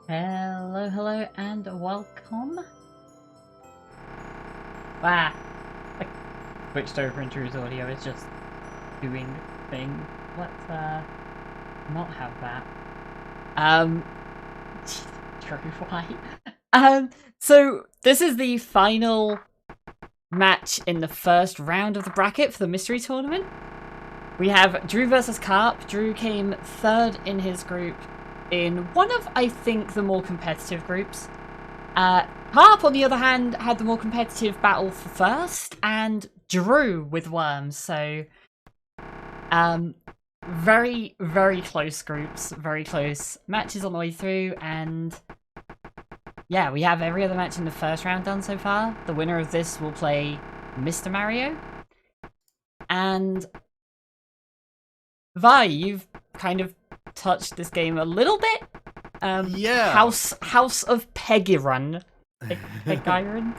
Hello, hello, and welcome. Ah, I switched over into Droo's audio. It's just doing things. Let's not have that. True. Why? So this is the final match in the first round of the bracket for the mystery tournament. We have Droo versus Karp. Droo came third in his group in one of, I think, the more competitive groups. Karp, on the other hand, had the more competitive battle for first, and Droo with Worms. So, very, very close groups, very close matches on the way through, and yeah, we have every other match in the first round done so far. The winner of this will play Mr. Mario. And Vi, you've kind of touched this game a little bit. Yeah. House of Pegirun. Pegirun?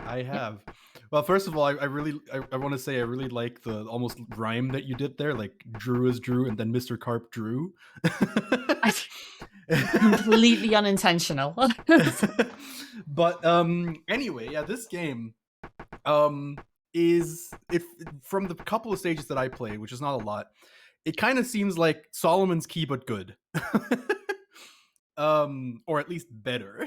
I have. Well, first of all, I want to say I really like the almost rhyme that you did there, like Droo is Droo and then Mr. Karp Droo. Completely unintentional. But anyway, yeah, this game is if from the couple of stages that I played, which is not a lot, it kind of seems like Solomon's Key but good. Or at least better.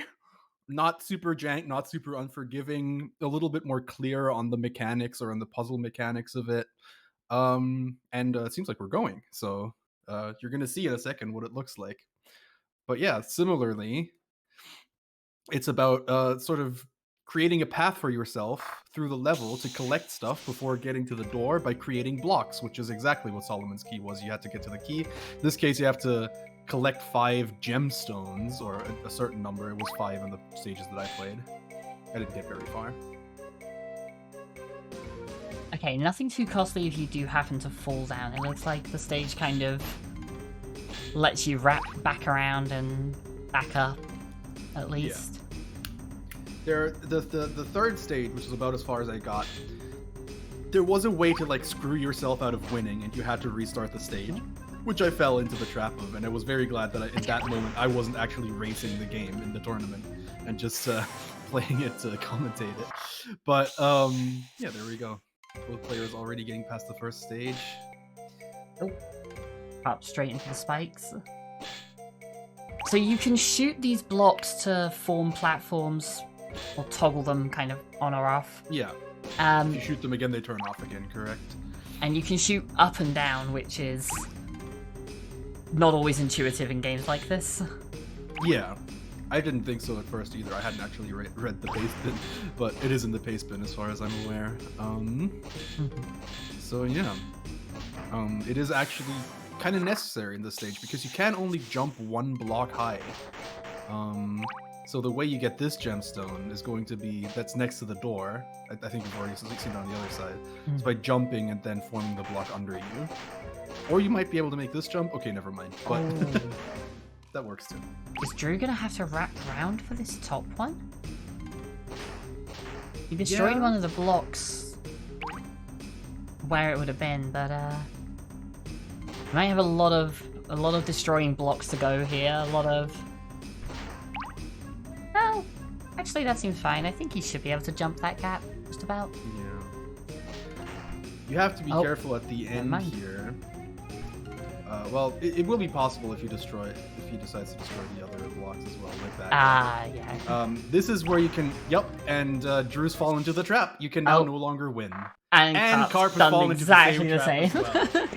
Not super jank, not super unforgiving, a little bit more clear on the mechanics or on the puzzle mechanics of it. And it seems like we're going. So you're going to see in a second what it looks like. But yeah, similarly, it's about sort of creating a path for yourself through the level to collect stuff before getting to the door by creating blocks, which is exactly what Solomon's Key was. You had to get to the key. In this case, you have to collect 5 gemstones, or a certain number. It was 5 in the stages that I played. I didn't get very far. Okay, nothing too costly if you do happen to fall down. It looks like the stage kind of lets you wrap back around and back up, at least. Yeah. The third stage, which is about as far as I got, there was a way to like screw yourself out of winning, and you had to restart the stage, which I fell into the trap of, and I was very glad that in that moment I wasn't actually racing the game in the tournament and just playing it to commentate it. But yeah, there we go. Both players already getting past the first stage. Oh, up straight into the spikes. So you can shoot these blocks to form platforms, or toggle them kind of on or off. Yeah. If you shoot them again, they turn off again, correct? And you can shoot up and down, which is not always intuitive in games like this. Yeah. I didn't think so at first either. I hadn't actually read the paste bin, but it is in the paste bin as far as I'm aware. So yeah. It is actually kind of necessary in this stage because you can only jump 1 block high. So the way you get this gemstone is going to be, that's next to the door. I think you've already seen it on the other side. It's by jumping and then forming the block under you. Or you might be able to make this jump. Okay, never mind. But that works too. Is Droo gonna have to wrap around for this top one? He destroyed one of the blocks where it would have been, but you might have a lot of destroying blocks to go here. A lot of. Well, actually, that seems fine. I think he should be able to jump that gap just about. Yeah. You have to be careful at the end here. Well, it will be possible if he decides to destroy the other blocks as well, like that. Yeah. This is where you can, and Drew's fallen into the trap. You can now no longer win. And Karp has fallen into the same trap as well.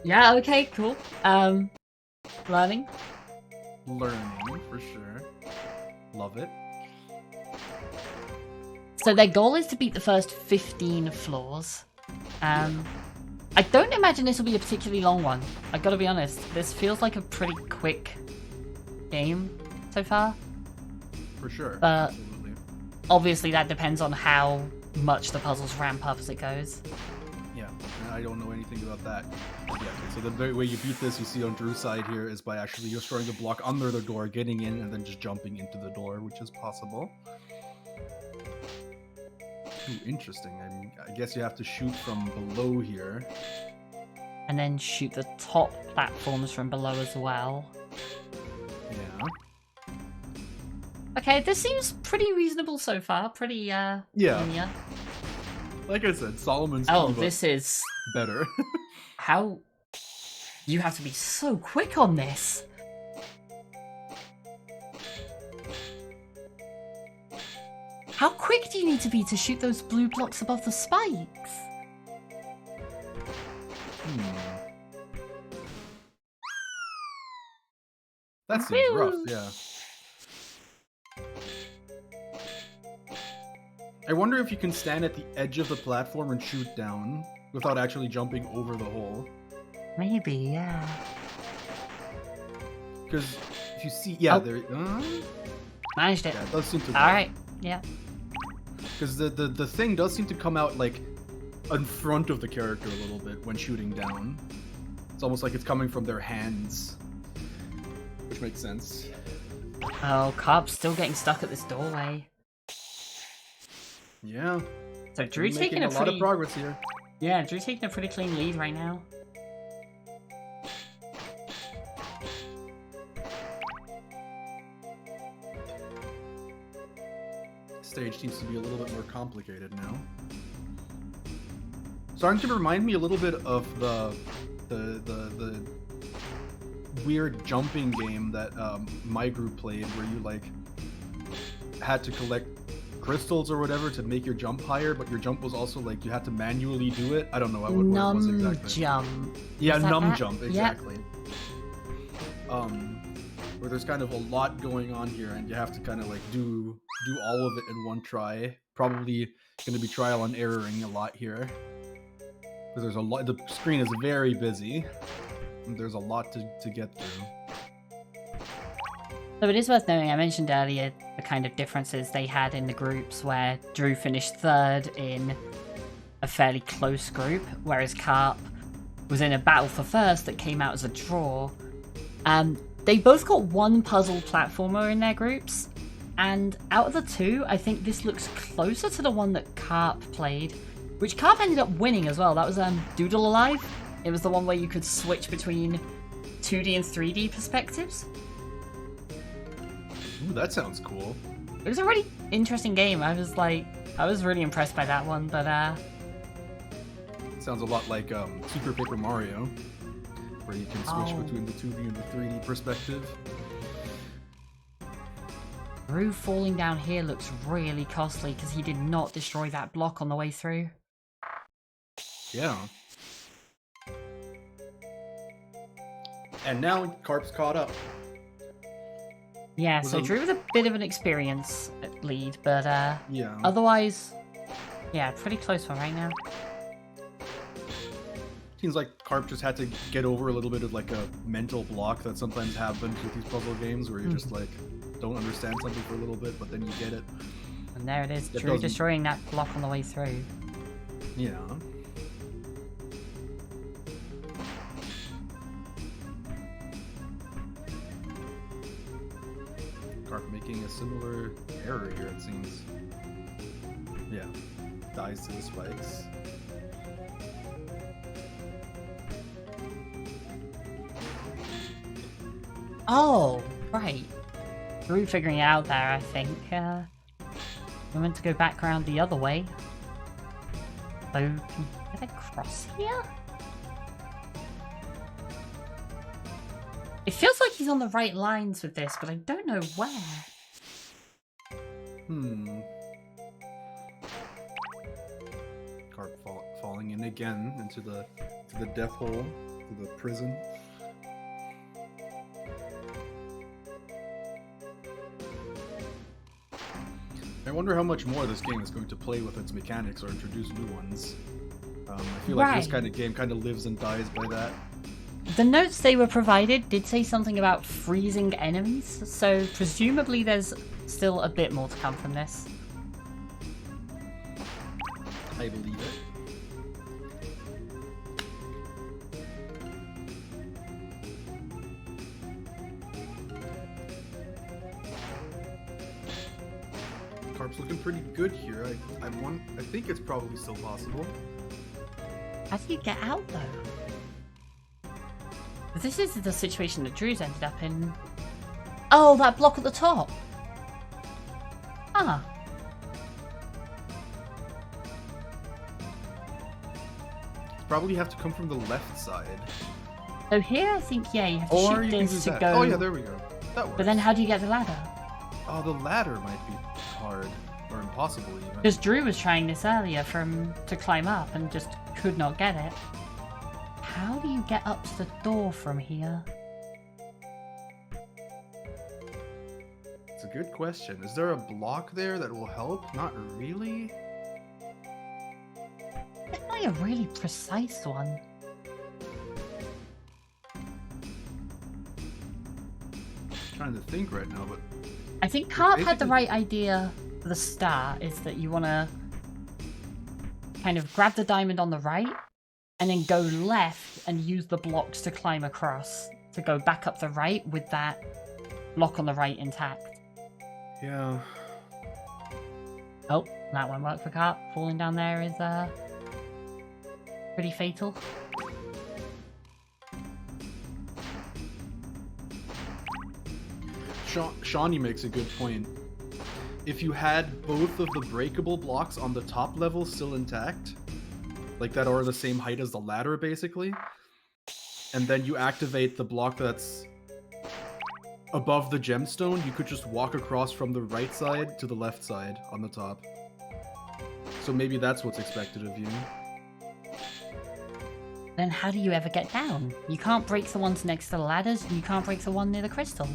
Yeah, okay, cool. Learning for sure. Love it. So their goal is to beat the first 15 floors. I don't imagine this will be a particularly long one. I gotta be honest, this feels like a pretty quick game so far. For sure. But absolutely. Obviously that depends on how much the puzzles ramp up as it goes. Yeah, I don't know anything about that yet. So the very way you beat this, you see on Drew's side here, is by actually destroying the block under the door, getting in, and then just jumping into the door, which is possible. Ooh, interesting. I guess you have to shoot from below here. and then shoot the top platforms from below as well. Yeah. Okay, this seems pretty reasonable so far. Pretty, linear. Like I said, Solomon's Oh, Kiva this is... better. How... You have to be so quick on this. How quick do you need to be to shoot those blue blocks above the spikes? That seems rough, yeah. I wonder if you can stand at the edge of the platform and shoot down without actually jumping over the hole. Maybe, yeah. Because if you see, yeah, there. Managed it. Yeah, it does seem to. All right, yeah. Because the thing does seem to come out like in front of the character a little bit when shooting down. It's almost like it's coming from their hands, which makes sense. Oh, Karp's still getting stuck at this doorway. Yeah. So Drew's taking a lot of progress here. Yeah, Drew's taking a pretty clean lead right now. Stage seems to be a little bit more complicated now. Starting to remind me a little bit of the weird jumping game that my group played, where you like had to collect crystals or whatever to make your jump higher, but your jump was also like you had to manually do it. I don't know what it was exactly. Jump. Yeah, Numb jump, exactly. Yep. Where there's kind of a lot going on here, and you have to kind of like do all of it in one try. Probably going to be trial and erroring a lot here, because there's a lot. The screen is very busy, and there's a lot to get through. So it is worth noting, I mentioned earlier the kind of differences they had in the groups, where Droo finished third in a fairly close group, whereas Karp was in a battle for first that came out as a draw. They both got one puzzle platformer in their groups, and out of the two, I think this looks closer to the one that Karp played, which Karp ended up winning as well. That was Doodle Alive. It was the one where you could switch between 2D and 3D perspectives. Ooh, that sounds cool. It was a really interesting game. I was really impressed by that one, but sounds a lot like Super Paper Mario, where you can switch between the 2D and the 3D perspective. Droo falling down here looks really costly because he did not destroy that block on the way through. Yeah. And now Karp's caught up. Yeah, so Droo with a bit of an experience lead, but yeah. Otherwise, yeah, pretty close one right now. Seems like Karp just had to get over a little bit of like a mental block that sometimes happens with these puzzle games, where you just like don't understand something for a little bit, but then you get it. And there it is, Droo destroying that block on the way through. Yeah. Karp making a similar error here, it seems. Yeah. Dies to the spikes. Oh, right. Droo figuring it out there, I think. We're meant to go back around the other way. So, can you get across here? It feels like he's on the right lines with this, but I don't know where. Karp falling in again into the death hole, to the prison. I wonder how much more this game is going to play with its mechanics or introduce new ones. I feel like this kind of game kind of lives and dies by that. The notes they were provided did say something about freezing enemies, so presumably there's still a bit more to come from this. I believe it. Karp's looking pretty good here. I think it's probably still possible. How do you get out though? This is the situation that Drew's ended up in. Oh, that block at the top. Ah. Probably have to come from the left side. So here, I think, yeah, you have to Or shoot you can do this to that. go. Oh yeah, there we go. That works. But then how do you get the ladder? Oh, the ladder might be hard. Or impossible, even. Because Droo was trying this earlier to climb up and just could not get it. How do you get up to the door from here? It's a good question. Is there a block there that will help? Not really. Definitely a really precise one. Trying to think right now, but I think Karp had the right idea for the start, is that you want to kind of grab the diamond on the right and then go left and use the blocks to climb across to go back up the right with that block on the right intact. yeah. Oh, that won't work for Karp. Falling down there is pretty fatal. Shawnee makes a good point. If you had both of the breakable blocks on the top level still intact, like that are the same height as the ladder basically, and then you activate the block that's above the gemstone, you could just walk across from the right side to the left side on the top. So maybe that's what's expected of you. Then how do you ever get down? You can't break the ones next to the ladders, and you can't break the one near the crystal.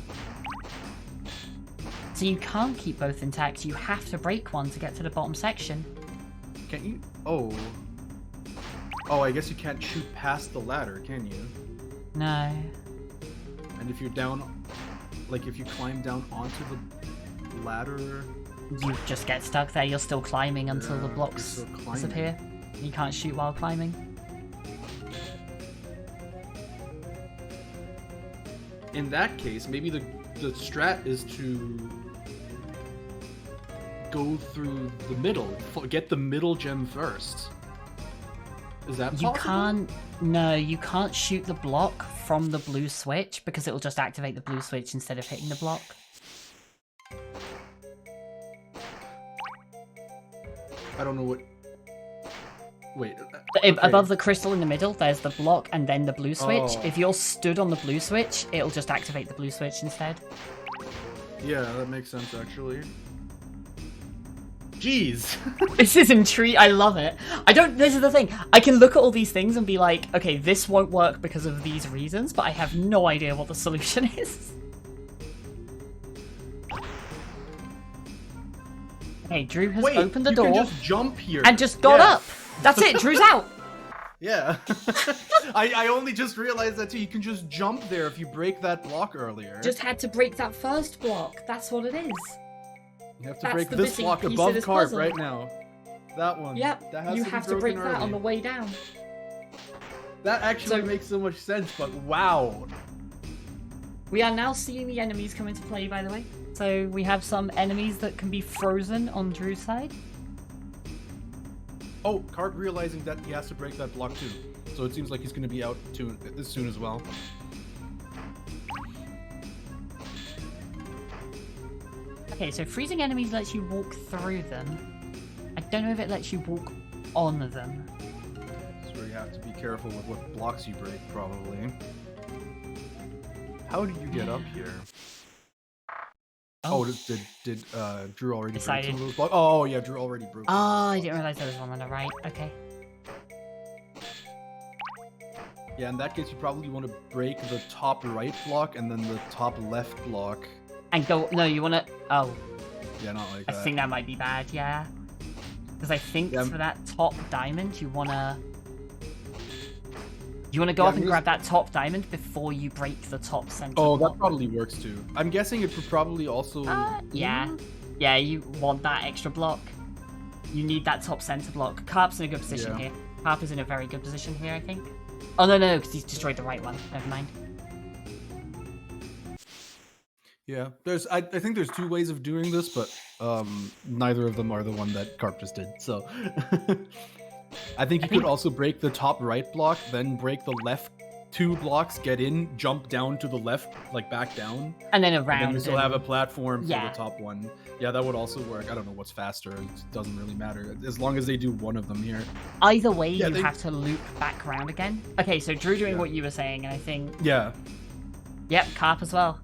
So you can't keep both intact, you have to break one to get to the bottom section. Can't you? Oh. Oh, I guess you can't shoot past the ladder, can you? No. And if you're down, like if you climb down onto the ladder... You just get stuck there, you're still climbing until the blocks still climbing. disappear. You can't shoot while climbing. In that case, maybe the strat is to go through the middle. Get the middle gem first. Is that possible? You can't... No, you can't shoot the block from the blue switch because it will just activate the blue switch instead of hitting the block. I don't know what... Wait. Okay. Above the crystal in the middle, there's the block and then the blue switch. Oh. If you're stood on the blue switch, it'll just activate the blue switch instead. Yeah, that makes sense, actually. Jeez! This is intriguing. I love it. This is the thing. I can look at all these things and be like, okay, this won't work because of these reasons, but I have no idea what the solution is. Okay, Droo has opened the door. You can just jump here. And just got up. That's it, Drew's out. Yeah. I only just realized that too. You can just jump there if you break that block earlier. Just had to break that first block. That's what it is. You have to break this block above Karp right now. That one. Yep. That You have to break that on the way down. That actually makes so much sense, but wow. We are now seeing the enemies come into play, by the way. So we have some enemies that can be frozen on Drew's side. Oh, Karp realizing that he has to break that block too. So it seems like he's going to be out too soon as well. Okay, so freezing enemies lets you walk through them. I don't know if it lets you walk on them. So you have to be careful with what blocks you break, probably. How did you get up here? Oh, did Droo already break some of those blocks? Oh, yeah, Droo already broke. Oh, I didn't realize there was one on the right. Okay. Yeah, in that case, you probably want to break the top right block and then the top left block. And go... No, you want to... Oh. Yeah, not like I that. think that might be bad, yeah. Because I think for that top diamond, you want to... You want to go up and grab that top diamond before you break the top center block. That probably works too. I'm guessing it would probably also... Yeah. Yeah, you want that extra block. You need that top center block. Karp's in a good position here. Karp is in a very good position here, I think. Oh, no, because he's destroyed the right one. Never mind. Yeah, I think there's two ways of doing this, but neither of them are the one that Karp just did, so... I think you could also break the top right block, then break the left 2 blocks, get in, jump down to the left, like back down, And then and around. then we still have a platform for Yeah. the top one. Yeah, that would also work. I don't know what's faster. It doesn't really matter as long as they do one of them here. Either way, Yeah, you they- have to loop back around again. Okay, so Droo doing Yeah. what you were saying, and I think, Yeah. yep, Karp as well.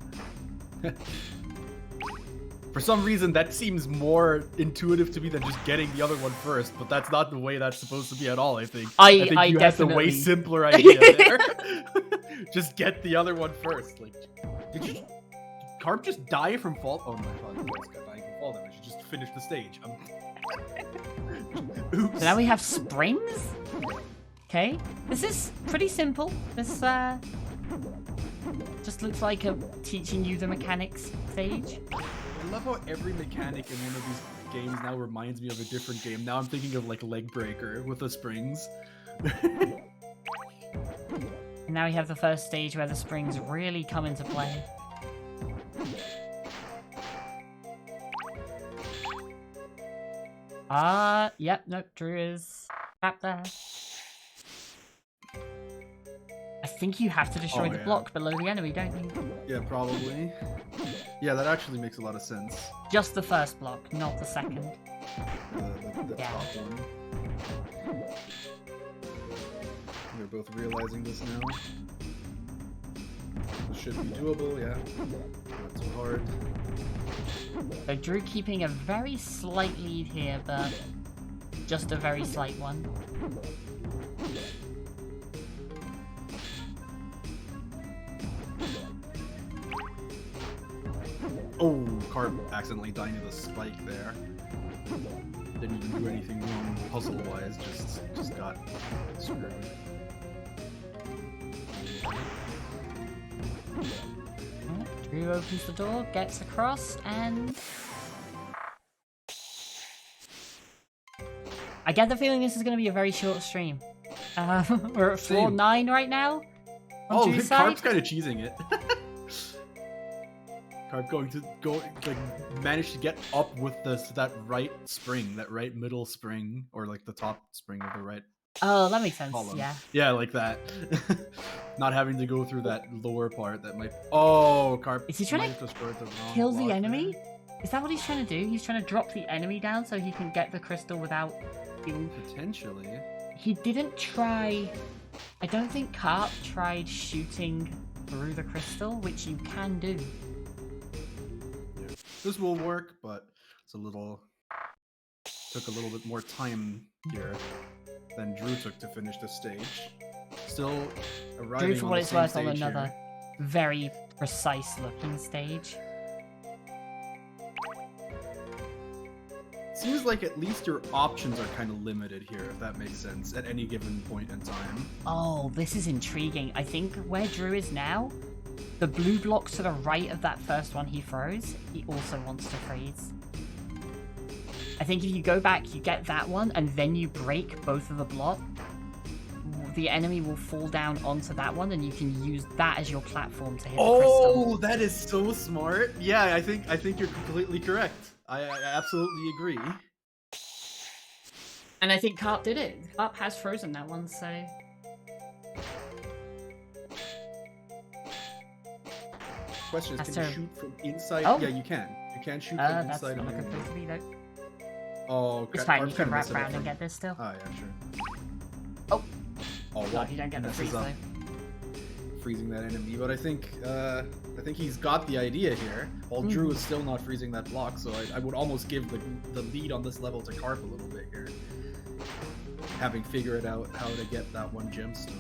For some reason, that seems more intuitive to me than just getting the other one first, but that's not the way that's supposed to be at all, I think. I think you had the way definitely- simpler idea there. Just get the other one first. Like, did Karp just die from fall? Oh no, I thought he was dying from fall damage. You just finished the stage. Oops. So now we have springs? Okay, this is pretty simple. This, just looks like a teaching you the mechanics stage. I love how every mechanic in one of these games now reminds me of a different game. Now I'm thinking of like Leg Breaker with the springs. And now we have the first stage where the springs really come into play. Yep, nope, Droo is trapped there. I think you have to destroy the yeah. block below the enemy, don't you? Yeah, probably. Yeah, that actually makes a lot of sense. Just the first block, not the second. The Yeah. top one. They're both realizing this now. This should be doable, yeah. Not so hard. So Droo keeping a very slight lead here, but just a very slight one. Oh, Karp accidentally dying to the spike there. Didn't even do anything wrong puzzle-wise, just got screwed. Droo opens the door, gets across, and... I get the feeling this is going to be a very short stream. We're at Same. 4-9 right now. Oh, Drew's Karp's side. kind of cheesing it. Karp managed to get up with that right spring, that right middle spring, or like the top spring of the right Oh, that makes sense, column. yeah. Yeah, like that. Not having to go through that lower part that might. Oh, Karp. Is he trying might to have destroyed the wrong Kill the block enemy? there. Is that what he's trying to do? He's trying to drop the enemy down so he can get the crystal without being... Potentially. He didn't try... I don't think Karp tried shooting through the crystal, which you can do. Yeah. This will work, but it's took a little bit more time here than Droo took to finish the stage. Still arriving Droo, for on what the it's same worth, on stage another here. very precise looking stage. Seems like at least your options are kind of limited here, if that makes sense, at any given point in time. Oh, this is intriguing. I think where Droo is now, the blue block to the right of that first one he throws, he also wants to freeze. I think if you go back, you get that one, and then you break both of the block, the enemy will fall down onto that one, and you can use that as your platform to hit the crystal. Oh, that is so smart. Yeah, I think you're completely correct. I absolutely agree. And I think Karp did it. Karp has frozen that one, so... Question is, That's can you terrible. shoot from inside? Oh. Yeah, you can. You can shoot from that's inside not of a the good place to be, though. Oh, It's Karp's fine, you kinda can wrap messing up around and from- get this still. Oh, yeah, sure. Oh. Oh, No, well, you don't get the messes freeze, up though. freezing that enemy, but I think he's got the idea here. While Droo is still not freezing that block, so I would almost give the lead on this level to Karp a little bit here, having figured out how to get that one gemstone.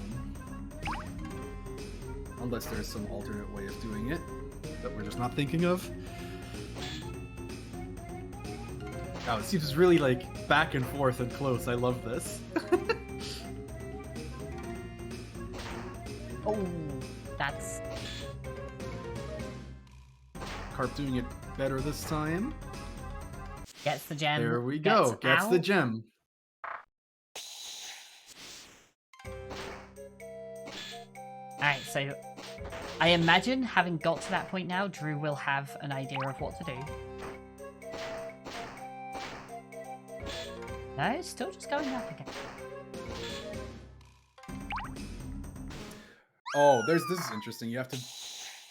Unless there's some alternate way of doing it that we're just not thinking of. Oh, it seems really like back and forth and close. I love this. Oh, that's... Karp doing it better this time. Gets the gem. There we go. Gets the out. gem. Alright, so I imagine having got to that point now, Droo will have an idea of what to do. No, it's still just going up again. Oh, this is interesting. You have to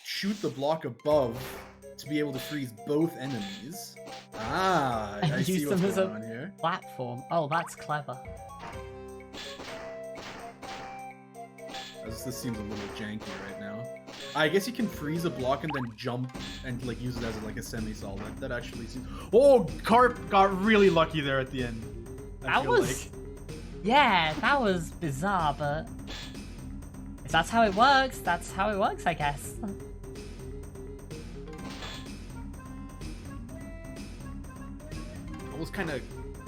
shoot the block above to be able to freeze both enemies. Ah, And I see use what's them as going a on here. platform. Oh, that's clever. This seems a little janky right now. I guess you can freeze a block and then jump and like use it as like a semi-solid. That actually seems. Oh, Karp got really lucky there at the end. That was... Yeah, that was bizarre, but... If that's how it works, that's how it works, I guess. I was kind of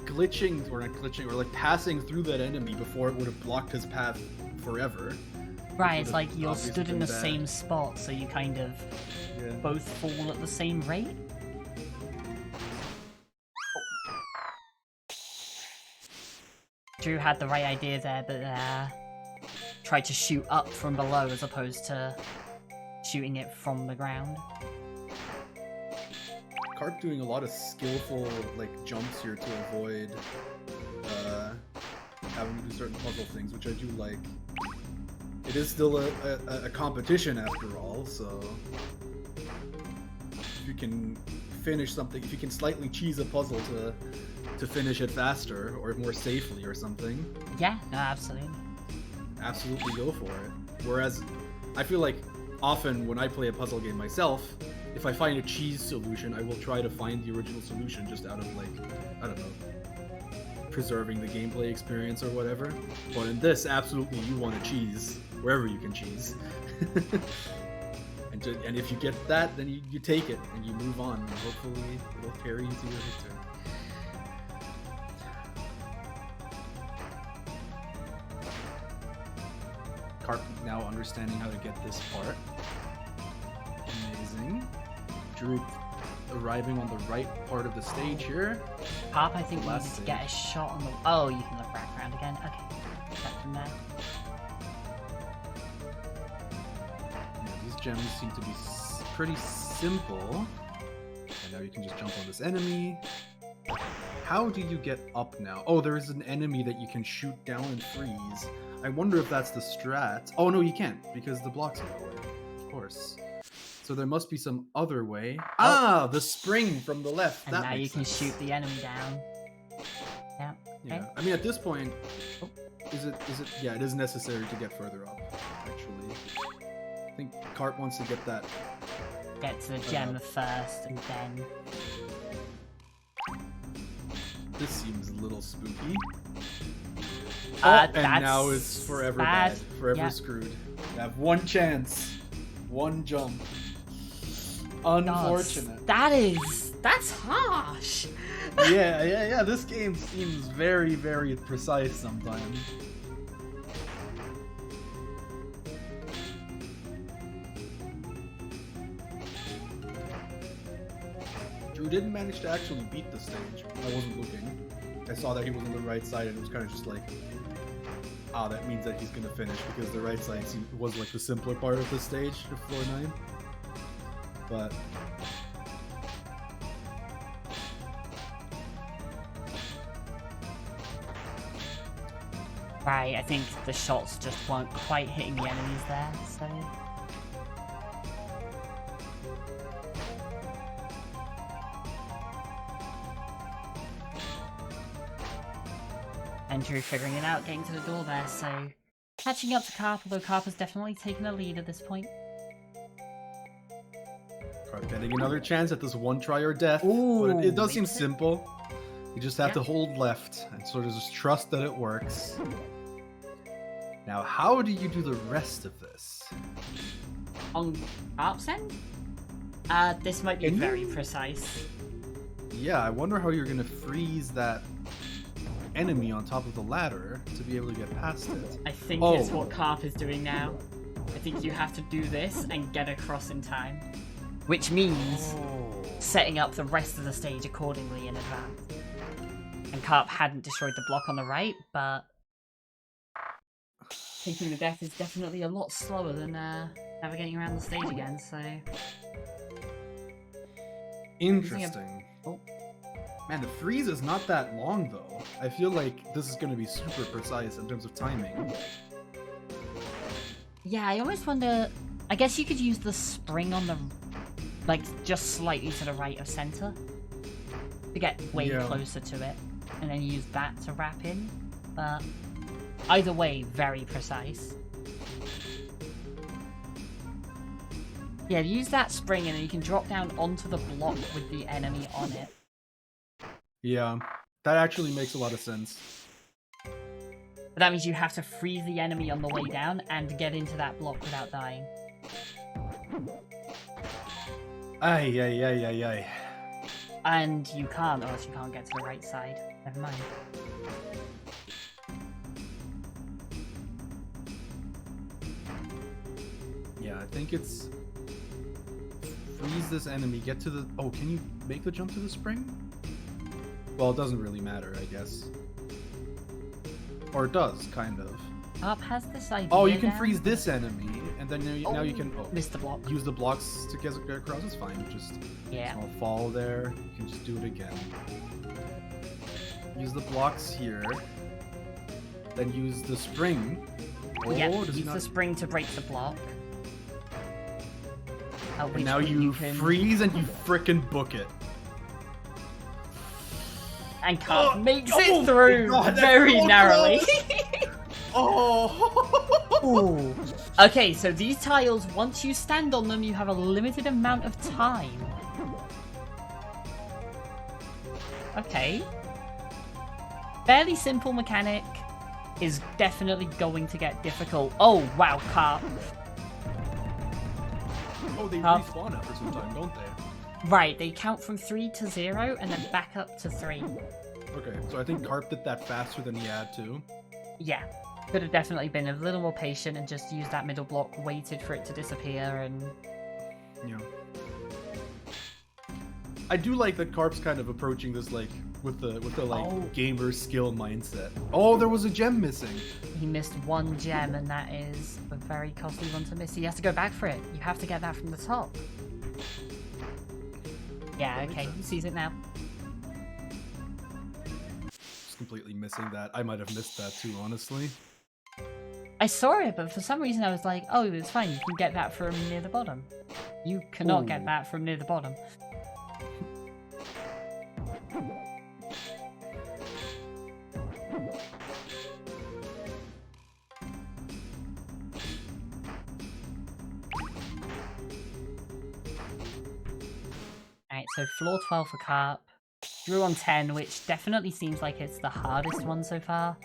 glitching, or not glitching, or like passing through that enemy before it would have blocked his path forever. Right, it's like you're obviously stood in the been bad. same spot, so you kind of both fall at the same rate. Droo had the right idea there, but tried to shoot up from below as opposed to shooting it from the ground. Karp doing a lot of skillful like jumps here to avoid having to do certain puzzle things, which I do like. It is still a competition after all, so if you can finish something, if you can slightly cheese a puzzle to finish it faster or more safely or something, Yeah, no, absolutely. absolutely go for it. Whereas I feel like often when I play a puzzle game myself, if I find a cheese solution, I will try to find the original solution just out of like, I don't know, preserving the gameplay experience or whatever. But in this, absolutely you want to cheese wherever you can cheese. And if you get that, then you take it and you move on, and hopefully it'll carry you to your victory. Karp now understanding how to get this part. Amazing. Droo arriving on the right part of the stage here. Karp, I think we Last needed to thing. get a shot on the... Oh, you can look back around again. Okay. Back from there. Yeah, these gems seem to be pretty simple. And now you can just jump on this enemy. How do you get up now? Oh, there is an enemy that you can shoot down and freeze. I wonder if that's the strat. Oh no, you can't, because the blocks are in the way. Of course. So there must be some other way. Ah, the spring from the left. And that now you makes can sense. shoot the enemy down. Yeah. Yeah. Okay. I mean, at this point, is it? Yeah, it is necessary to get further up. Actually, I think Karp wants to get that. Get to the gem first, and then... This seems a little spooky. That's And now it's forever bad. Forever Yeah. screwed. You have one chance. One jump. Unfortunate. That's harsh. Yeah. This game seems very, very precise sometimes. Droo didn't manage to actually beat the stage. I wasn't looking. I saw that he was on the right side, and it was kind of just like, ah, that means that he's gonna finish, because the right side was like the simpler part of the stage of floor 9. But Right, I think the shots just weren't quite hitting the enemies there, so... And Droo figuring it out, getting to the door there, so... Catching up to Karp, although Karp has definitely taken a lead at this point. Karp getting another chance at this one try or death. Ooh, but it does seem makes it- simple. You just have Yeah. to hold left and sort of just trust that it works. Now, how do you do the rest of this? On Karp's end? This might be Can you? very precise. Yeah, I wonder how you're gonna freeze that enemy on top of the ladder to be able to get past it. I think Oh. it's what Karp is doing now. I think you have to do this and get across in time. Which means setting up the rest of the stage accordingly in advance. And Karp hadn't destroyed the block on the right, but taking the death is definitely a lot slower than navigating around the stage again, so... Interesting. Oh. Man, the freeze is not that long though. I feel like this is gonna be super precise in terms of timing. Yeah, I almost wonder... I guess you could use the spring on the... Like, just slightly to the right of center. To get way closer to it. And then use that to wrap in. But either way, very precise. Yeah, use that spring and then you can drop down onto the block with the enemy on it. Yeah, that actually makes a lot of sense. But that means you have to freeze the enemy on the way down and get into that block without dying. Ay, ay, ay, ay, ay. And you can't, or else you can't get to the right side. Never mind. Yeah, I think it's... Freeze this enemy, get to the... Oh, can you make the jump to the spring? Well, it doesn't really matter, I guess. Or it does, kind of. Karp has this idea. Oh, you can now. freeze this enemy, and then now you can Missed the block. use the blocks to get across. It's fine. Just small fall there. You can just do it again. Use the blocks here. Then use the spring. Oh, Yeah, does use the spring to break the block. And now you freeze and you frickin' book it. And Karp makes it through very narrowly. Ooh. Okay, so these tiles, once you stand on them, you have a limited amount of time. Okay. Fairly simple mechanic is definitely going to get difficult. Oh, wow, Karp. Oh, they respawn after some time, don't they? Right, they count from 3 to 0 and then back up to 3. Okay, so I think Karp did that faster than he had to. Yeah. Could have definitely been a little more patient and just used that middle block, waited for it to disappear, and... Yeah. I do like that Karp's kind of approaching this, like, with the gamer skill mindset. Oh, there was a gem missing! He missed one gem, and that is a very costly one to miss. He has to go back for it. You have to get that from the top. Yeah, okay, he sees it now. Just completely missing that. I might have missed that too, honestly. I saw it, but for some reason I was like, oh, it's fine, you can get that from near the bottom. You cannot get that from near the bottom. Alright, so floor 12 for Karp. Droo on 10, which definitely seems like it's the hardest one so far.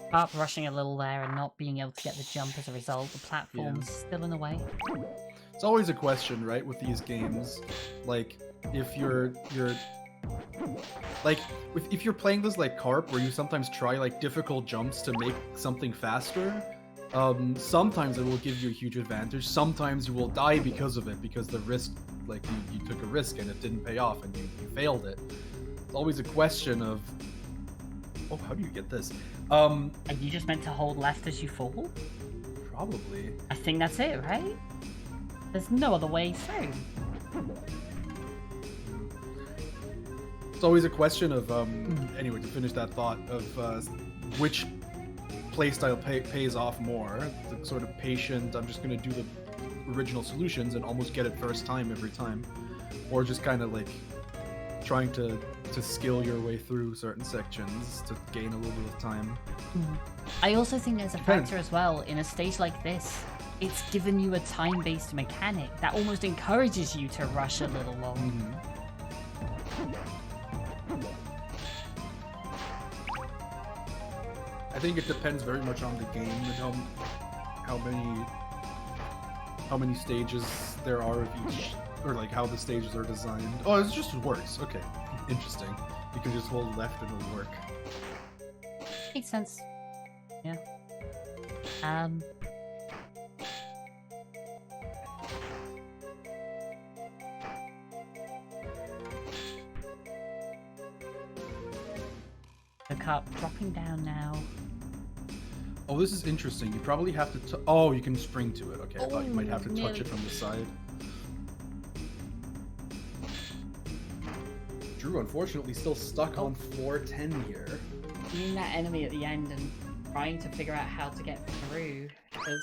Karp rushing a little there and not being able to get the jump as a result. The platform's still in the way. It's always a question, right, with these games. Like, if you're if you're playing this like Karp, where you sometimes try like difficult jumps to make something faster, sometimes it will give you a huge advantage. Sometimes you will die because of it, because the risk, like you took a risk and it didn't pay off and you failed it. It's always a question of, oh, how do you get this? Are you just meant to hold left as you fall? Probably. I think that's it, right? There's no other way through. It's always a question of, anyway, to finish that thought, of which playstyle pays off more. The sort of patient, I'm just going to do the original solutions and almost get it first time every time. Or just kind of like trying to skill your way through certain sections to gain a little bit of time. I also think there's a factor as well. In a stage like this, it's given you a time-based mechanic that almost encourages you to rush a little long. I think it depends very much on the game and how many stages there are of each, or like how the stages are designed. Oh, it just works. Okay, interesting. You can just hold left and it'll work. Makes sense. Yeah. The Karp dropping down now. Oh, this is interesting. You probably have to... Oh, you can spring to it. Okay, I thought you might have to touch it from the side. Droo, unfortunately, still stuck on floor 10 here. Seeing that enemy at the end and trying to figure out how to get through. Because,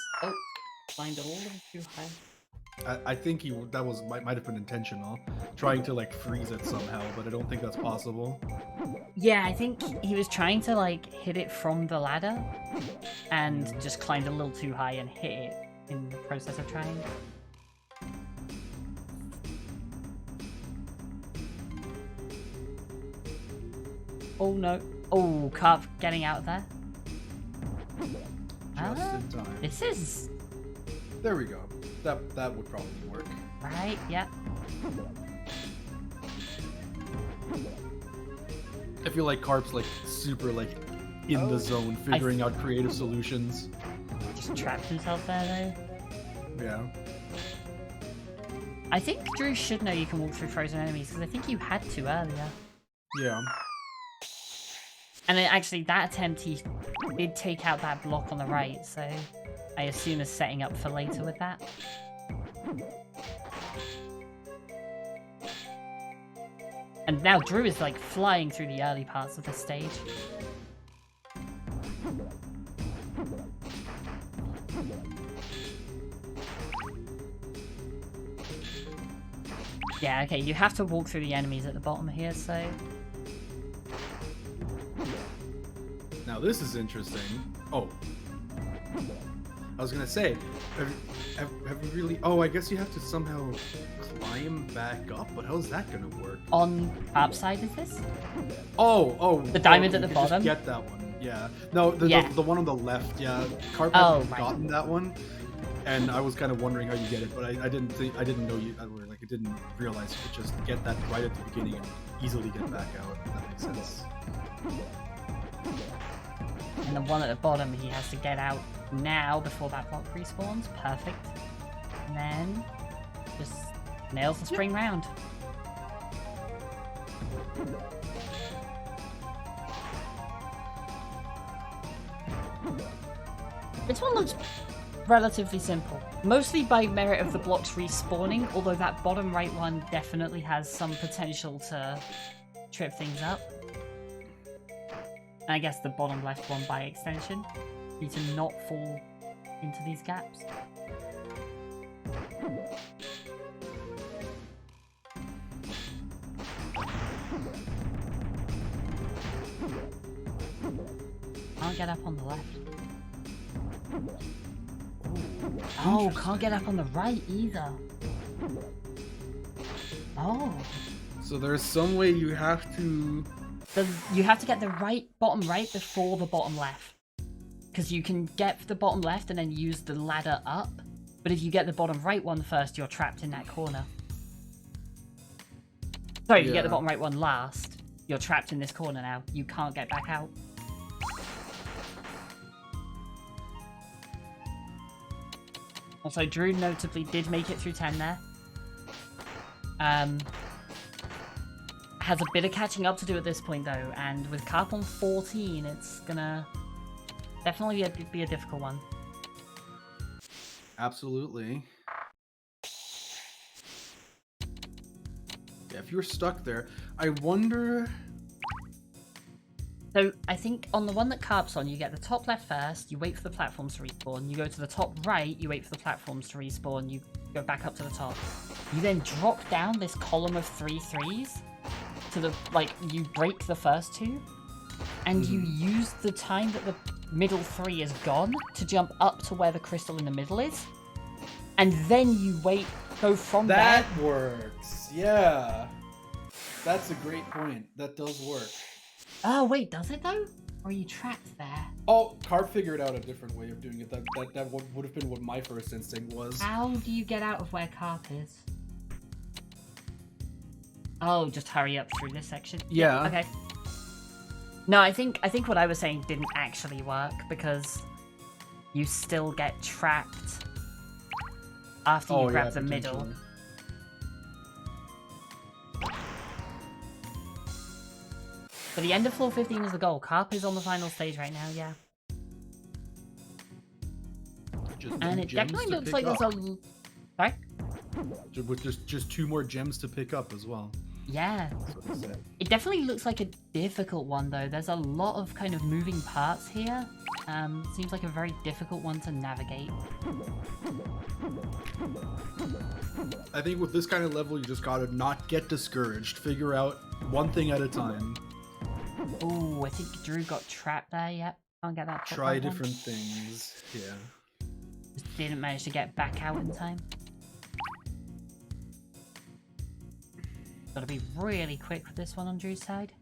climbed a little too high. I think might have been intentional, trying to like freeze it somehow, but I don't think that's possible. Yeah, I think he was trying to like hit it from the ladder and just climbed a little too high and hit it in the process of trying. Oh no. Oh, Karp getting out of there. Just in time. This is... There we go. That would probably work. Right, yeah. I feel like Karp's like super like in the zone, figuring out creative solutions. Just trapped himself there though. Yeah. I think Droo should know you can walk through frozen enemies because I think you had to earlier. Yeah. And then actually that attempt he did take out that block on the right, so I assume is setting up for later with that. And now Droo is like flying through the early parts of the stage. Yeah, okay, you have to walk through the enemies at the bottom here, so... Now this is interesting. Oh. I was gonna say, have you really... Oh, I guess you have to somehow climb back up, but how's that gonna work? On Karp's side is this? Oh. The diamond at the you can just bottom? get that one, yeah. No, the one on the left, yeah. Karp hasn't gotten that one, and I was kind of wondering how you get it, but I didn't know you... I didn't realize you could just get that right at the beginning and easily get back out, if that makes sense. And the one at the bottom he has to get out now before that block respawns. Perfect. And then just nails the spring round. This one looks relatively simple. Mostly by merit of the blocks respawning, although that bottom right one definitely has some potential to trip things up. And I guess the bottom left one by extension. You to not fall into these gaps. Can't get up on the left. Oh, can't get up on the right either. Oh. So there's some way you have to... You have to get the bottom right before the bottom left. Because you can get the bottom left and then use the ladder up. But if you get the bottom right one first, you're trapped in that corner. Sorry, if you get the bottom right one last, you're trapped in this corner now. You can't get back out. Also, Droo notably did make it through 10 there. Has a bit of catching up to do at this point though, and with Karp on 14, it's gonna definitely be a difficult one. Absolutely. Yeah, if you're stuck there, I wonder... So I think on the one that Karp's on, you get the top left first, you wait for the platforms to respawn, you go to the top right, you wait for the platforms to respawn, you go back up to the top. You then drop down this column of 3 threes to the, like, you break the first 2, and you use the time that the middle 3 is gone to jump up to where the crystal in the middle is, and then you go from there. That works, yeah. That's a great point. That does work. Oh, wait, does it though? Or are you trapped there? Oh, Karp figured out a different way of doing it. That would have been what my first instinct was. How do you get out of where Karp is? Oh, just hurry up through this section. Yeah. Okay. No, I think what I was saying didn't actually work because you still get trapped after you grab the middle. But the end of floor 15 is the goal. Karp is on the final stage right now, yeah. And it definitely looks like there's a... Sorry? With just 2 more gems to pick up as well. Yeah. That's what he said. It definitely looks like a difficult one, though. There's a lot of kind of moving parts here. Seems like a very difficult one to navigate. I think with this kind of level, you just gotta not get discouraged. Figure out one thing at a time. Oh, I think Droo got trapped there. Yep. Can't get that. Try different things. Yeah. Just didn't manage to get back out in time. Gotta be really quick with this one on Drew's side.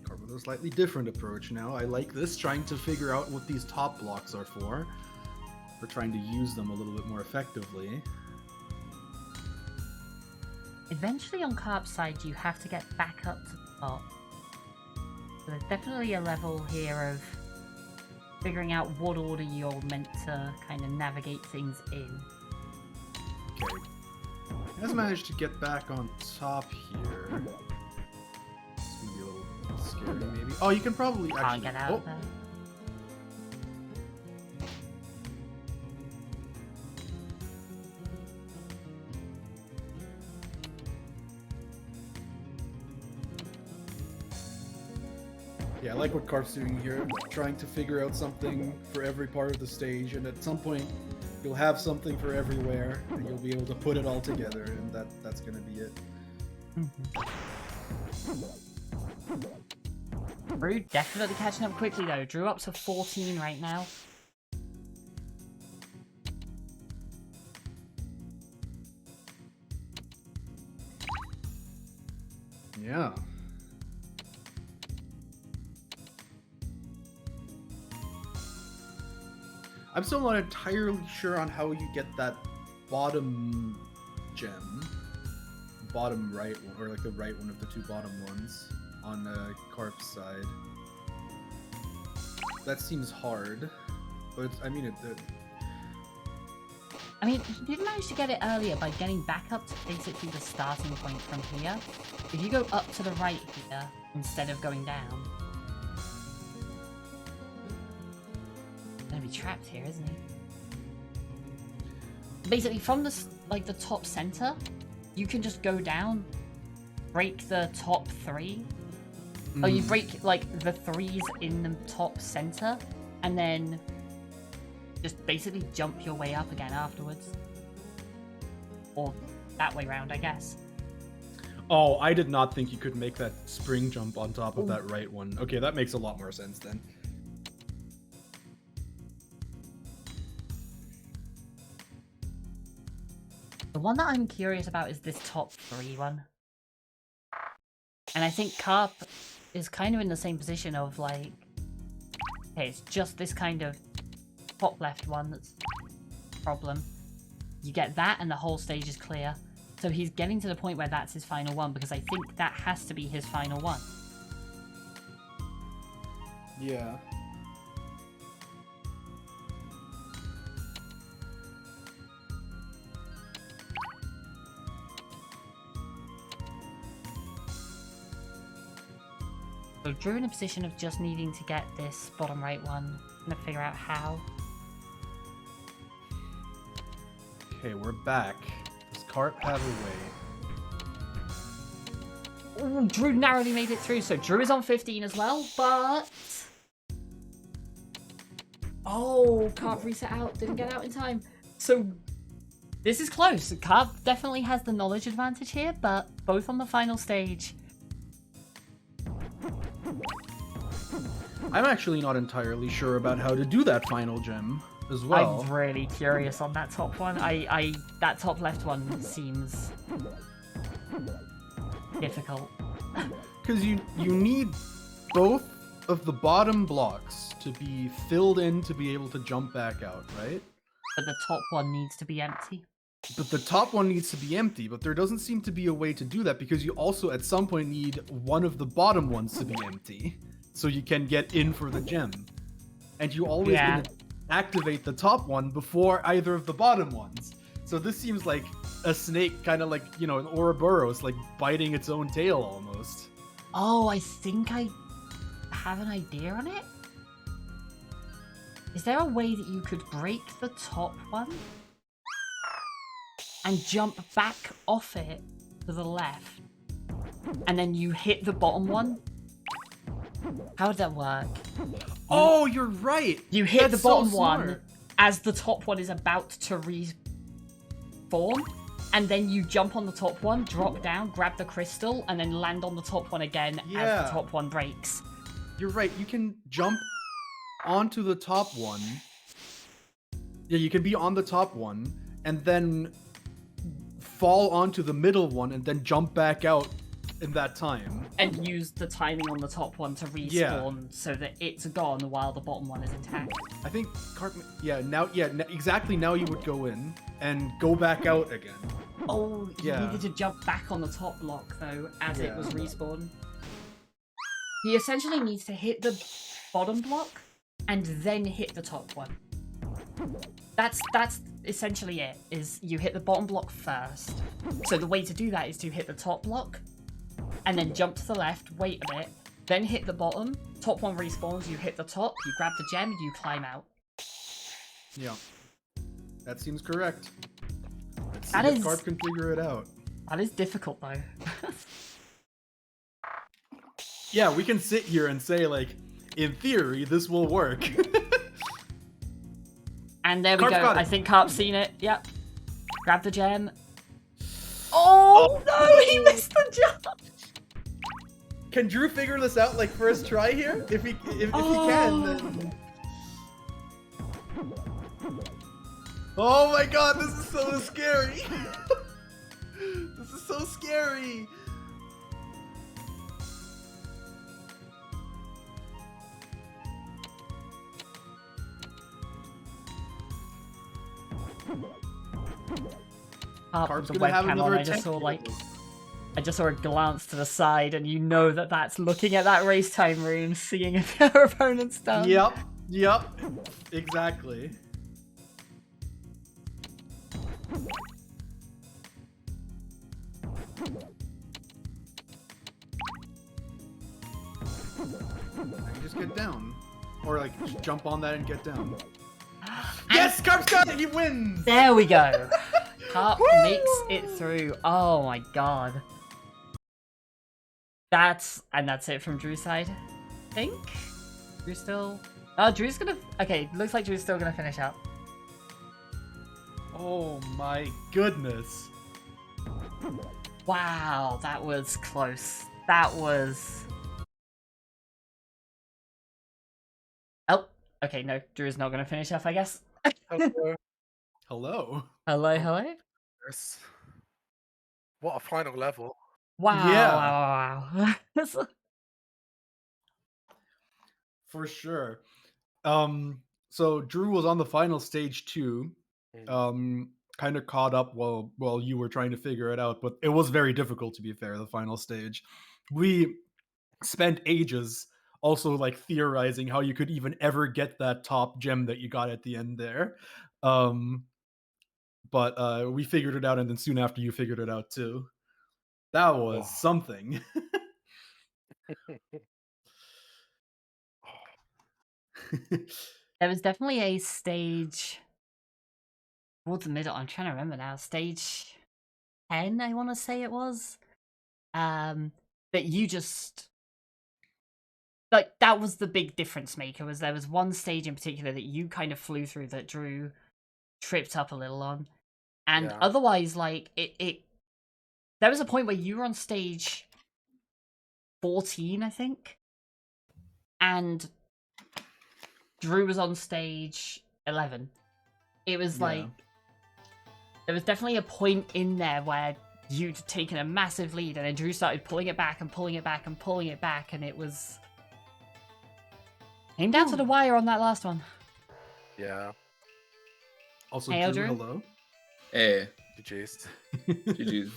Karp with a slightly different approach now. I like this, trying to figure out what these top blocks are for. We're trying to use them a little bit more effectively. Eventually on Karp's side, you have to get back up to the top. So there's definitely a level here of figuring out what order you're meant to kind of navigate things in. Okay. Has managed to get back on top here. It's gonna be a little scary, maybe. Oh, you can probably Can't actually. get out of there. Yeah, I like what Karp's doing here, trying to figure out something for every part of the stage, and at some point you'll have something for everywhere, and you'll be able to put it all together, and that's gonna be it. Droo definitely catching up quickly though. Droo up to 14 right now. Yeah. I'm still not entirely sure on how you get that bottom gem. Bottom right one, or like the right one of the two bottom ones on Karp's side. That seems hard, but it's, I mean, I mean, he did manage to get it earlier by getting back up to basically the starting point from here. If you go up to the right here, instead of going down... He's gonna be trapped here, isn't he? Basically, from the, like, the top center, you can just go down, break the top three. Or you break, like, the threes in the top center, and then just basically jump your way up again afterwards. Or that way round, I guess. Oh, I did not think you could make that spring jump on top of that right one. Okay, that makes a lot more sense then. The one that I'm curious about is this top three one. And I think Karp is kind of in the same position of like... Okay, it's just this kind of top left one that's a problem. You get that and the whole stage is clear. So he's getting to the point where that's his final one, because I think that has to be his final one. Yeah. So Droo in a position of just needing to get this bottom right one. I'm gonna figure out how. Okay, we're back. Does Karp have a way? Ooh, Droo narrowly made it through, so Droo is on 15 as well, but... Oh, Karp reset out, didn't get out in time. So, this is close. Karp definitely has the knowledge advantage here, but both on the final stage. I'm actually not entirely sure about how to do that final gem as well. I'm really curious on that top one. That top left one seems difficult. Because you need both of the bottom blocks to be filled in to be able to jump back out, right? But the top one needs to be empty. But the top one needs to be empty, but there doesn't seem to be a way to do that because you also at some point need one of the bottom ones to be empty so you can get in for the gem. And you always gonna activate the top one before either of the bottom ones. So this seems like a snake, kind of like, you know, an Ouroboros, like biting its own tail almost. Oh, I think I have an idea on it. Is there a way that you could break the top one and jump back off it to the left, and then you hit the bottom one. How would that work? Oh, you're right. You hit That's the bottom so one smart. as the top one is about to respawn, and then you jump on the top one, drop down, grab the crystal, and then land on the top one again as Yeah. the top one breaks. You're right. You can jump onto the top one. Yeah, you can be on the top one and then fall onto the middle one and then jump back out in that time. And use the timing on the top one to respawn Yeah. so that it's gone while the bottom one is intact. I think Karp. Exactly. Now you would go in and go back out again. Oh, you Yeah. needed to jump back on the top block though as it was Yeah. respawn. He essentially needs to hit the bottom block and then hit the top one. That's essentially it, is you hit the bottom block first. So the way to do that is to hit the top block and then jump to the left, wait a bit, then hit the bottom, top one respawns, you hit the top, you grab the gem, you climb out. Yeah. That seems correct. Let's see That if is- Karp can figure it out. That is difficult though. Yeah, we can sit here and say, like, in theory, this will work. And there we Karp's go. got it. I think Karp's seen it. Yep. Grab the gem. Oh, no, he missed the jump. Can Droo figure this out, like, first try here? If he can, then... Oh my god, this is so scary! This is so scary! Karp Karp's with the gonna have webcam on. another I just saw attempt. I just saw a glance to the side, and you know that that's looking at that race time rune, seeing if their opponent's done. Yep, exactly. I can just get down. Or, like, just jump on that and get down. Yes, Karp's got it! He wins! There we go. Karp Woo! makes it through. Oh my god. That's it from Drew's side. I think? Drew's still... Oh, Drew's gonna... Okay, looks like Drew's still gonna finish up. Oh my goodness. Wow, that was close. That was... Oh, okay, no, Drew's not gonna finish up, I guess. Hello. Hello. Hello, hello? Yes. What a final level. Wow, Yeah. wow, wow. For sure. So Droo was on the final stage too. Kind of caught up while you were trying to figure it out, but it was very difficult, to be fair, the final stage. We spent ages also, like, theorizing how you could even ever get that top gem that you got at the end there. But we figured it out, and then soon after you figured it out too. That was Oh. something. There was definitely a stage towards the middle. I'm trying to remember now. Stage 10, I want to say it was. That you just like, that was the big difference maker. Was there was one stage in particular that you kind of flew through that Droo tripped up a little on, and Yeah. otherwise, like it. There was a point where you were on stage 14, I think, and Droo was on stage 11. It was Yeah. like there was definitely a point in there where you'd taken a massive lead, and then Droo started pulling it back and pulling it back and pulling it back, and it was came down to the wire on that last one. Yeah. Also, Hey, Droo, Drew. hello. Hey, GG's. GG's.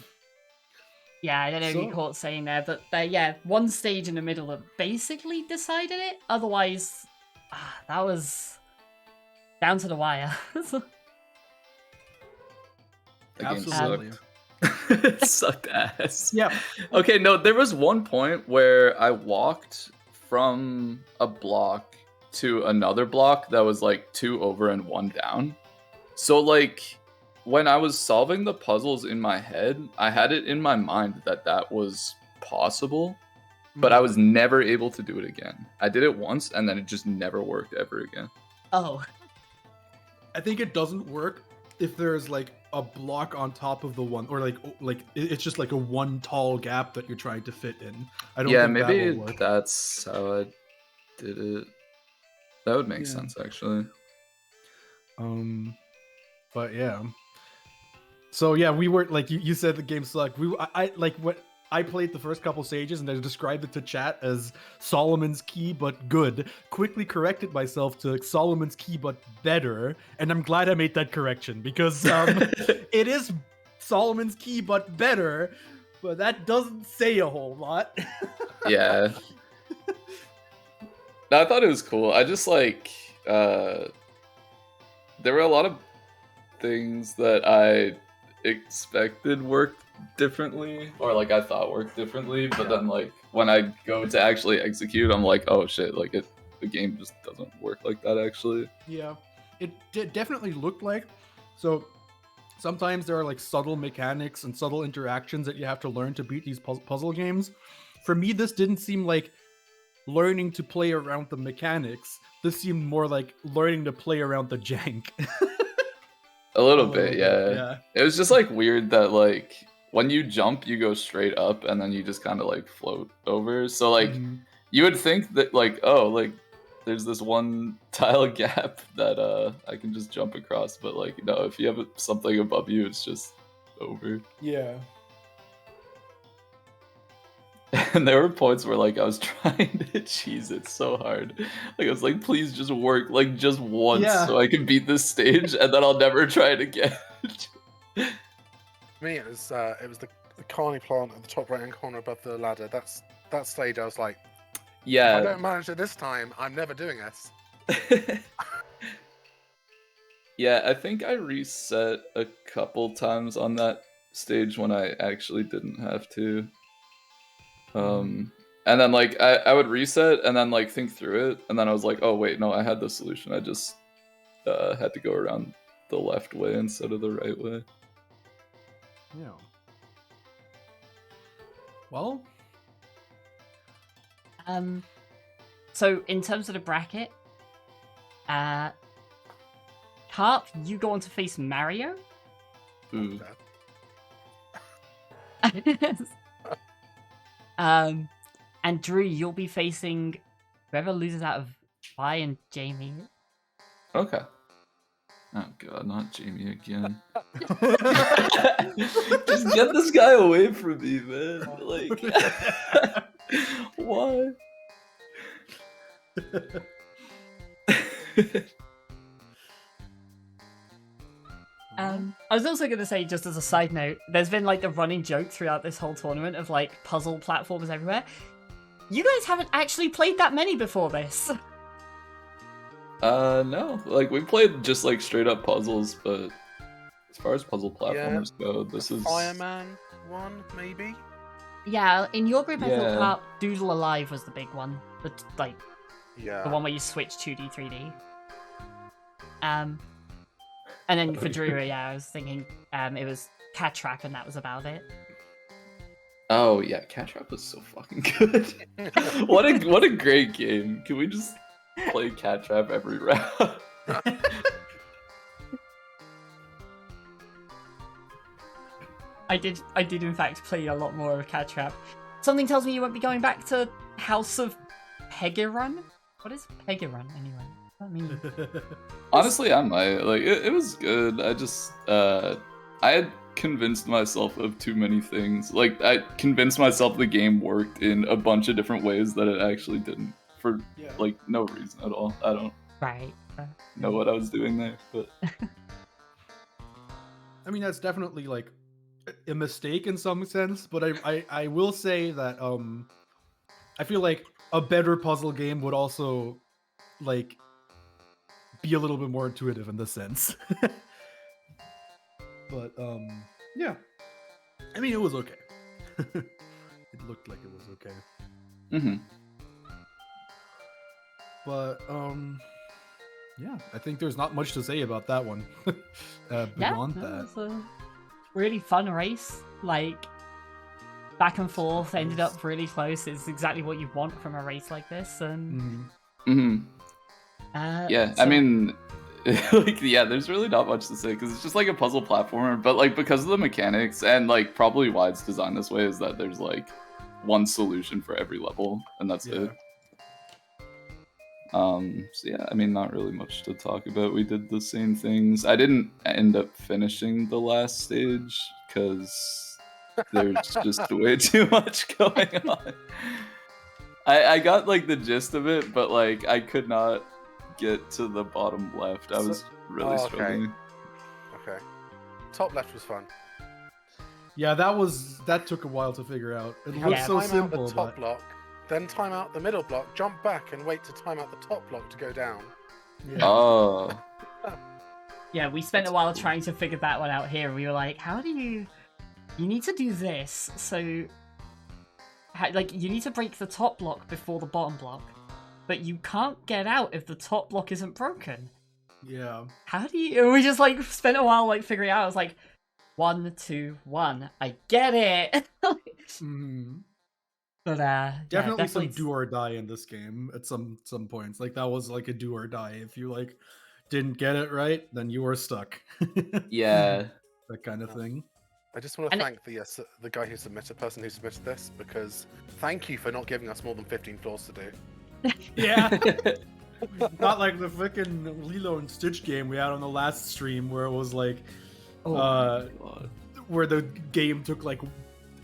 Yeah, I don't know if you So- caught saying there, but yeah, one stage in the middle that basically decided it. Otherwise, that was down to the wire. That game Absolutely. sucked. It sucked ass. Yeah. Okay, no, there was one point where I walked from a block to another block that was like 2 over and 1 down. So like when I was solving the puzzles in my head, I had it in my mind that that was possible, but I was never able to do it again. I did it once, and then it just never worked ever again. Oh. I think it doesn't work if there's like a block on top of the one, or it's just like a one tall gap that you're trying to fit in. I don't think maybe that will work. that's how I did it. That would make sense, actually. But yeah. So yeah, we were like you said the game sucked. I like what I played the first couple stages and I described it to chat as Solomon's Key but good. Quickly corrected myself to Solomon's Key but better, and I'm glad I made that correction because it is Solomon's Key but better, but that doesn't say a whole lot. Yeah. No, I thought it was cool. I just like there were a lot of things that I expected worked differently, or like I thought worked differently, but then like when I go to actually execute, I'm like, oh shit, like the game just doesn't work like that actually. Yeah, it definitely looked like. So sometimes there are like subtle mechanics and subtle interactions that you have to learn to beat these puzzle games. For me, this didn't seem like learning to play around the mechanics. This seemed more like learning to play around the jank. A little bit, yeah. It was just like weird that like when you jump, you go straight up and then you just kind of like float over. So like you would think that like, oh, like there's this one tile gap that I can just jump across, but like no, if you have something above you, it's just over. Yeah. And there were points where like I was trying to cheese it so hard. Like I was like, please just work like just once so I can beat this stage and then I'll never try it again. Me, it was the carny plant at the top right hand corner above the ladder. That stage I was like, yeah. if I don't manage it this time, I'm never doing this. Yeah, I think I reset a couple times on that stage when I actually didn't have to. And then like I would reset and then like think through it, and then I was like, oh wait, no, I had the solution. I just had to go around the left way instead of the right way. Yeah. Well, so in terms of the bracket, Karp, you go on to face Mario. Ooh. And Droo, you'll be facing whoever loses out of Vi and Jamie. Okay. Oh god, not Jamie again. Just get this guy away from me, man. Like, why? I was also going to say, just as a side note, there's been like the running joke throughout this whole tournament of like puzzle platformers everywhere. You guys haven't actually played that many before this. No. Like, we played just like straight up puzzles, but as far as puzzle platformers go, this is... Fireman one, maybe? Yeah, in your group I thought Karp Doodle Alive was the big one. The one where you switch 2D, 3D. And then for Droo, yeah, I was thinking it was Cat Trap and that was about it. Oh yeah, Cat Trap was so fucking good. What a great game. Can we just play Cat Trap every round? I did in fact play a lot more of Cat Trap. Something tells me you won't be going back to House of Pegirun? What is Pegirun anyway? What does that mean? Honestly, I might. Like, it was good. I just, I had convinced myself of too many things. Like, I convinced myself the game worked in a bunch of different ways that it actually didn't. For, like, no reason at all. I don't know what I was doing there, but... I mean, that's definitely, like, a mistake in some sense, but I will say that, I feel like a better puzzle game would also, like, be a little bit more intuitive in this sense. But yeah, I mean, it was okay. It looked like it was okay. Mm-hmm. But yeah, I think there's not much to say about that one. Beyond that. It was a really fun race. Like, back and forth, ended up really close. It's exactly what you want from a race like this. And yeah, I mean, like, yeah, there's really not much to say because it's just like a puzzle platformer. But like, because of the mechanics and like probably why it's designed this way is that there's like one solution for every level, and that's it. So yeah, I mean, not really much to talk about. We did the same things. I didn't end up finishing the last stage because there's just way too much going on. I got like the gist of it, but like I could not get to the bottom left. I was really struggling. Okay. Top left was fun. Yeah, that took a while to figure out. It looks so time simple. Out the top block, then time out the middle block, jump back and wait to time out the top block to go down. Yeah. Oh. Yeah, we spent a while trying to figure that one out here. We were like, how do you need to do this, so like you need to break the top block before the bottom block, but you can't get out if the top block isn't broken. Yeah. How do you... We just like spent a while like figuring it out. I was like, 1, 2, 1. I get it. But definitely some do or die in this game at some points. Like that was like a do or die. If you like didn't get it right, then you were stuck. Yeah. That kind of thing. I just want to thank the guy who submitted, person who submitted this, because thank you for not giving us more than 15 floors to do. Yeah. Not like the freaking Lilo and Stitch game we had on the last stream where it was like, where the game took like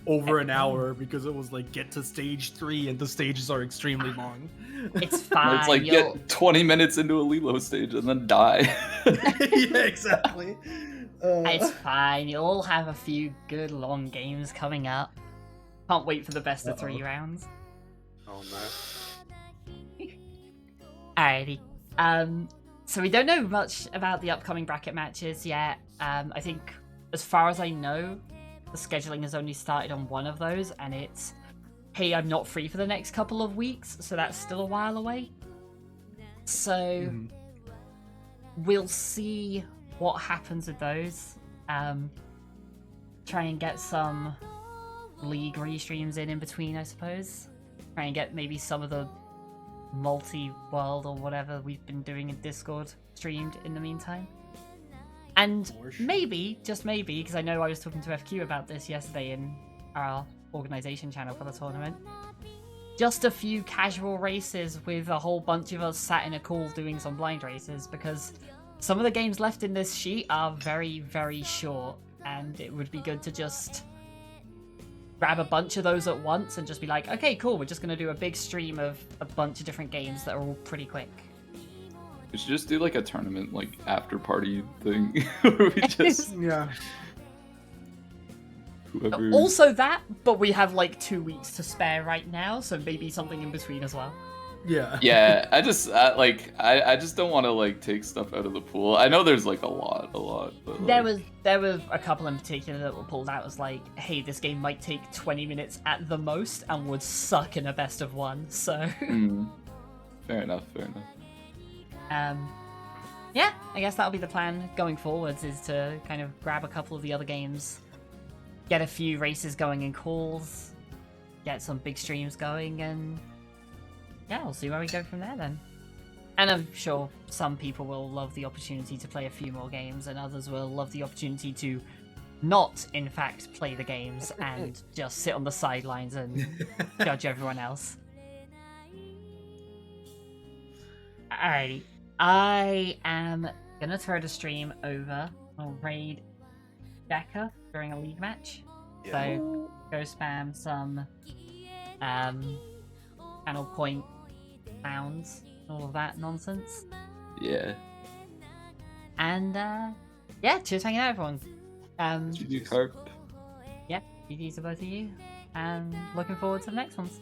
over an hour because it was like get to stage 3 and the stages are extremely long. It's fine. It's like get 20 minutes into a Lilo stage and then die. Yeah, exactly. It's fine. You'll all have a few good long games coming up. Can't wait for the best of 3 rounds. Oh no. Alrighty. So we don't know much about the upcoming bracket matches yet. I think, as far as I know, the scheduling has only started on one of those, and it's, hey, I'm not free for the next couple of weeks, so that's still a while away. So we'll see what happens with those. Try and get some league restreams in between, I suppose. Try and get maybe some of the multi-world or whatever we've been doing in Discord streamed in the meantime. And maybe, just maybe, because I know I was talking to FQ about this yesterday in our organization channel for the tournament, just a few casual races with a whole bunch of us sat in a call doing some blind races, because some of the games left in this sheet are very, very short, and it would be good to just grab a bunch of those at once and just be like, okay, cool, we're just going to do a big stream of a bunch of different games that are all pretty quick. We should just do like a tournament, like after party thing, where we just whoever. Also that, but we have like 2 weeks to spare right now, so maybe something in between as well. Yeah. Yeah, I just don't want to like take stuff out of the pool. I know there's like a lot, but like... there were a couple in particular that were pulled out as like, hey, this game might take 20 minutes at the most and would suck in a best of 1. So. Fair enough. Yeah, I guess that'll be the plan going forwards, is to kind of grab a couple of the other games, get a few races going in calls, get some big streams going, and yeah, we'll see where we go from there then. And I'm sure some people will love the opportunity to play a few more games, and others will love the opportunity to not, in fact, play the games and just sit on the sidelines and judge everyone else. Alrighty. I am gonna throw the stream over. I'll raid Becca during a league match. Yeah. So go spam some channel point sounds, all of that nonsense. Yeah. And yeah, cheers hanging out, everyone. GG Karp. Yeah, GG to both of you. And looking forward to the next ones.